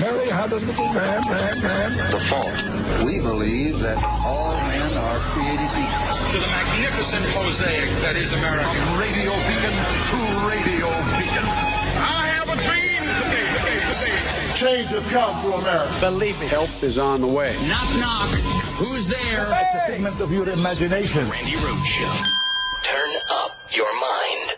merry-hearted little man. The fault. We believe that all men are created equal. To the magnificent mosaic that is America. From Radio Beacon to Radio Beacon. I have a dream today. Change has come to America. Believe me. Help is on the way. Knock, knock. Who's there? It's a figment of your imagination. Randi Rhodes Show. Turn up your mind.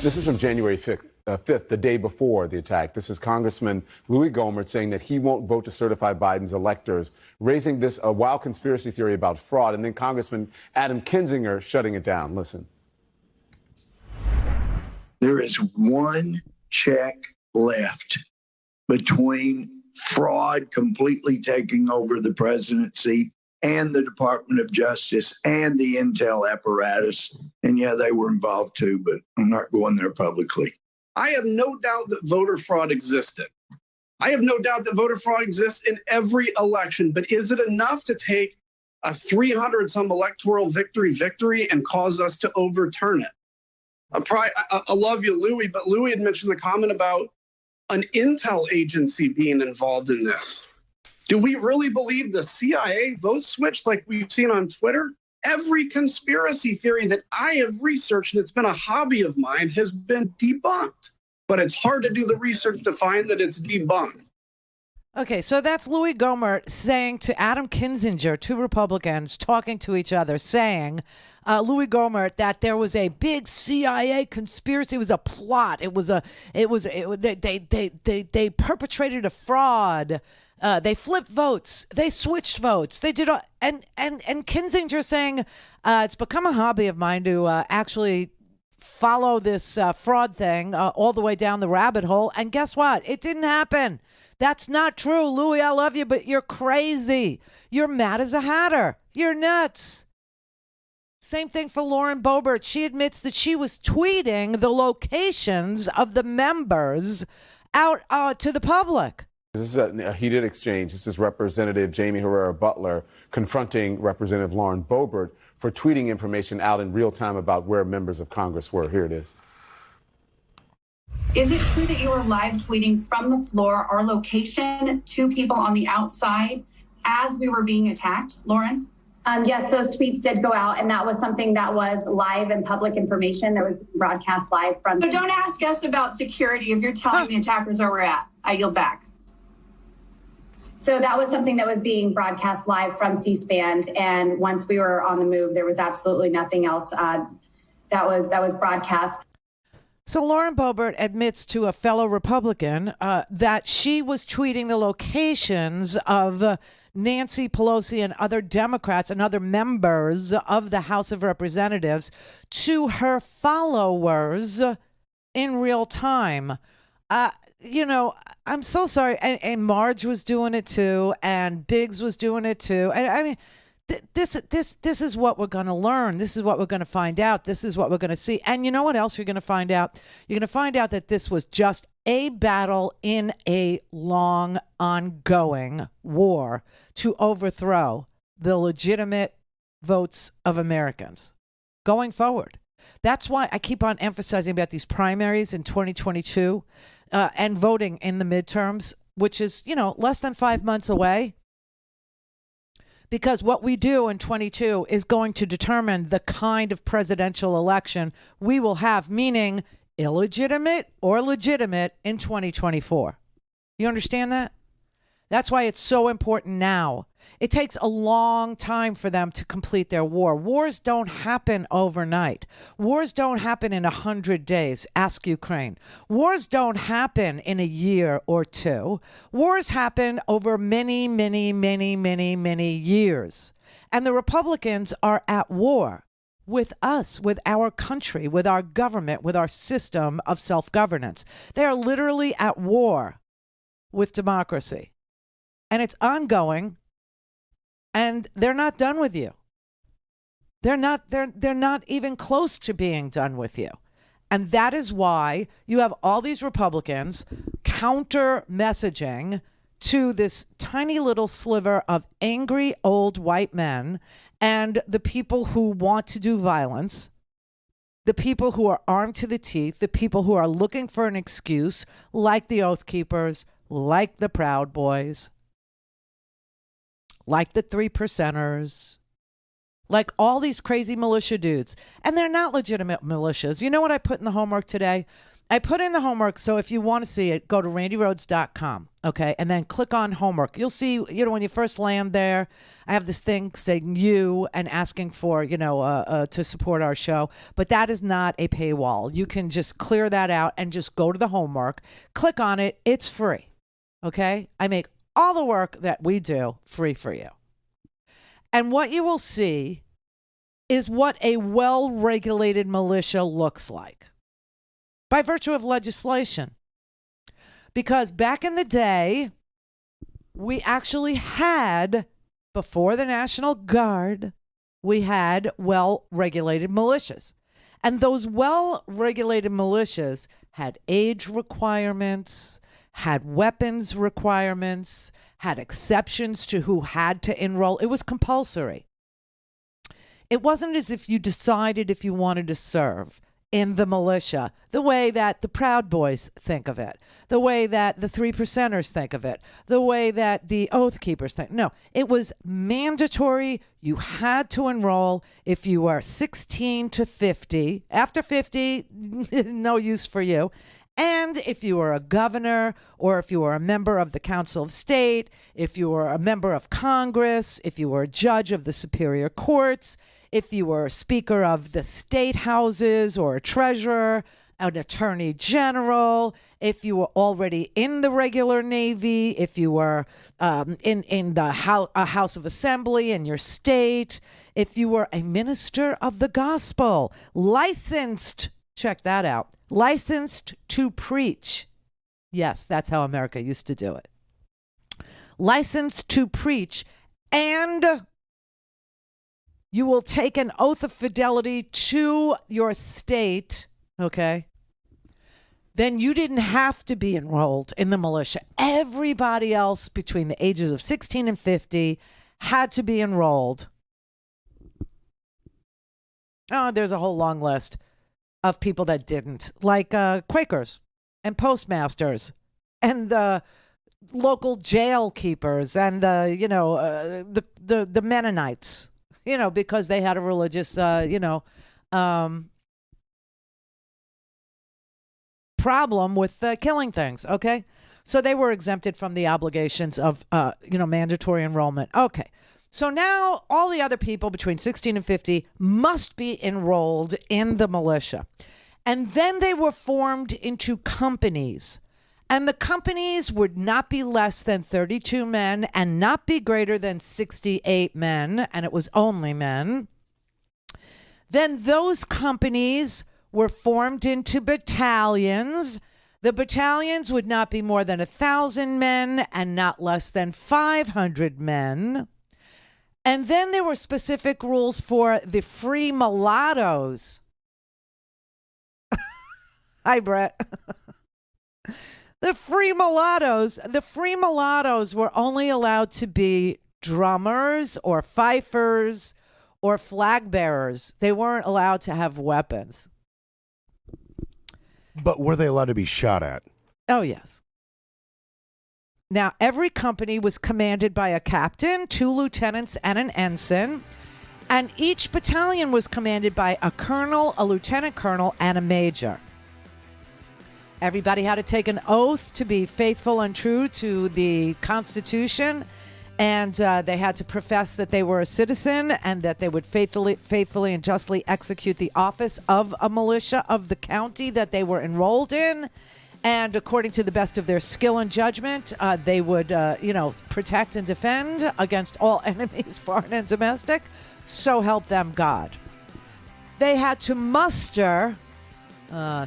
This is from January 5th, the day before the attack. This is Congressman Louis Gohmert saying that he won't vote to certify Biden's electors, raising this a wild conspiracy theory about fraud, and then Congressman Adam Kinzinger shutting it down. Listen. There is one check left between fraud completely taking over the presidency and the Department of Justice and the intel apparatus. And yeah, they were involved too, but I'm not going there publicly. I have no doubt that voter fraud existed. I have no doubt that voter fraud exists in every election, but is it enough to take a 300-some electoral victory and cause us to overturn it? I love you, Louis, but Louis had mentioned the comment about an intel agency being involved in this. Do we really believe the CIA vote switched like we've seen on Twitter? Every conspiracy theory that I have researched, and it's been a hobby of mine, has been debunked. But it's hard to do the research to find that it's debunked. Okay, so that's Louis Gohmert saying to Adam Kinzinger, two Republicans talking to each other, saying, Louis Gohmert, that there was a big CIA conspiracy. It was a plot. They perpetrated a fraud. They flipped votes. They switched votes. They did all, and Kinzinger saying it's become a hobby of mine to actually follow this fraud thing all the way down the rabbit hole. And guess what? It didn't happen. That's not true. Louis, I love you, but you're crazy. You're mad as a hatter. You're nuts. Same thing for Lauren Boebert. She admits that she was tweeting the locations of the members out to the public. This is a heated exchange. This is Representative Jamie Herrera Butler confronting Representative Lauren Boebert for tweeting information out in real time about where members of Congress were. Here it is. Is it true that you were live tweeting from the floor our location to people on the outside as we were being attacked, Lauren? Yes, those tweets did go out, and that was something that was live and public information that was broadcast live from. So don't ask us about security if you're telling the attackers where we're at. I yield back. So that was something that was being broadcast live from C-SPAN, and once we were on the move, there was absolutely nothing else that was broadcast. So Lauren Boebert admits to a fellow Republican that she was tweeting the locations of Nancy Pelosi and other Democrats and other members of the House of Representatives to her followers in real time. I'm so sorry. And Marge was doing it too, and Biggs was doing it too. And I mean, this is what we're going to learn. This is what we're going to find out. This is what we're going to see. And you know what else you're going to find out? You're going to find out that this was just a battle in a long, ongoing war to overthrow the legitimate votes of Americans going forward. That's why I keep on emphasizing about these primaries in 2022 and voting in the midterms, which is, less than 5 months away. Because what we do in 22 is going to determine the kind of presidential election we will have, meaning illegitimate or legitimate in 2024. You understand that? That's why it's so important now. It takes a long time for them to complete their war. Wars don't happen overnight. Wars don't happen in 100 days. Ask Ukraine. Wars don't happen in a year or two. Wars happen over many, many, many, many, many years. And the Republicans are at war with us, with our country, with our government, with our system of self-governance. They are literally at war with democracy. And it's ongoing, and they're not done with you. They're not even close to being done with you. And that is why you have all these Republicans counter messaging to this tiny little sliver of angry old white men and the people who want to do violence, the people who are armed to the teeth, the people who are looking for an excuse, like the Oath Keepers, like the Proud Boys, like the 3%ers, like all these crazy militia dudes. And they're not legitimate militias. You know what I put in the homework today? I put in the homework, so if you want to see it, go to randyrhodes.com, okay? And then click on homework. You'll see, when you first land there, I have this thing saying you and asking for, to support our show. But that is not a paywall. You can just clear that out and just go to the homework. Click on it. It's free, okay? I make all the work that we do free for you. And what you will see is what a well-regulated militia looks like by virtue of legislation. Because back in the day, we actually had, before the National Guard, we had well-regulated militias. And those well-regulated militias had age requirements, had weapons requirements, had exceptions to who had to enroll. It was compulsory. It wasn't as if you decided if you wanted to serve in the militia, the way that the Proud Boys think of it, the way that the 3%ers think of it, the way that the Oath Keepers think. No, it was mandatory. You had to enroll if you were 16 to 50. After 50, no use for you. And if you were a governor, or if you were a member of the Council of State, if you were a member of Congress, if you were a judge of the Superior Courts, if you were a speaker of the state houses or a treasurer, an attorney general, if you were already in the regular Navy, if you were in the House of Assembly in your state, if you were a minister of the gospel, licensed, check that out, licensed to preach. Yes, that's how America used to do it. Licensed to preach, and you will take an oath of fidelity to your state, okay? Then you didn't have to be enrolled in the militia. Everybody else between the ages of 16 and 50 had to be enrolled. Oh, there's a whole long list of people that didn't, like Quakers and postmasters and the local jail keepers and the Mennonites, because they had a religious, problem with killing things. Okay. So they were exempted from the obligations of, mandatory enrollment. Okay. So now all the other people between 16 and 50 must be enrolled in the militia. And then they were formed into companies. And the companies would not be less than 32 men and not be greater than 68 men. And it was only men. Then those companies were formed into battalions. The battalions would not be more than 1,000 men and not less than 500 men. And then there were specific rules for the free mulattoes. Hi, Brett. The free mulattoes were only allowed to be drummers or fifers or flag bearers. They weren't allowed to have weapons. But were they allowed to be shot at? Oh, yes. Now, every company was commanded by a captain, 2 lieutenants, and an ensign. And each battalion was commanded by a colonel, a lieutenant colonel, and a major. Everybody had to take an oath to be faithful and true to the Constitution. And they had to profess that they were a citizen and that they would faithfully and justly execute the office of a militia of the county that they were enrolled in. And according to the best of their skill and judgment, they would, protect and defend against all enemies, foreign and domestic. So help them God. They had to muster.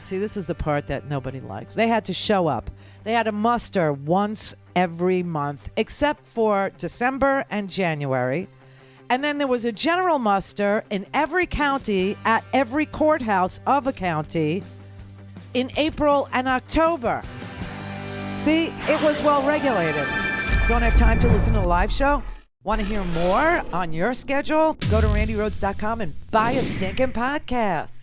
See, this is the part that nobody likes. They had to show up. They had to muster once every month, except for December and January. And then there was a general muster in every county at every courthouse of a county in April and October. See, it was well regulated. Don't have time to listen to the live show? Want to hear more on your schedule? Go to randyrhodes.com and buy a stinking podcast.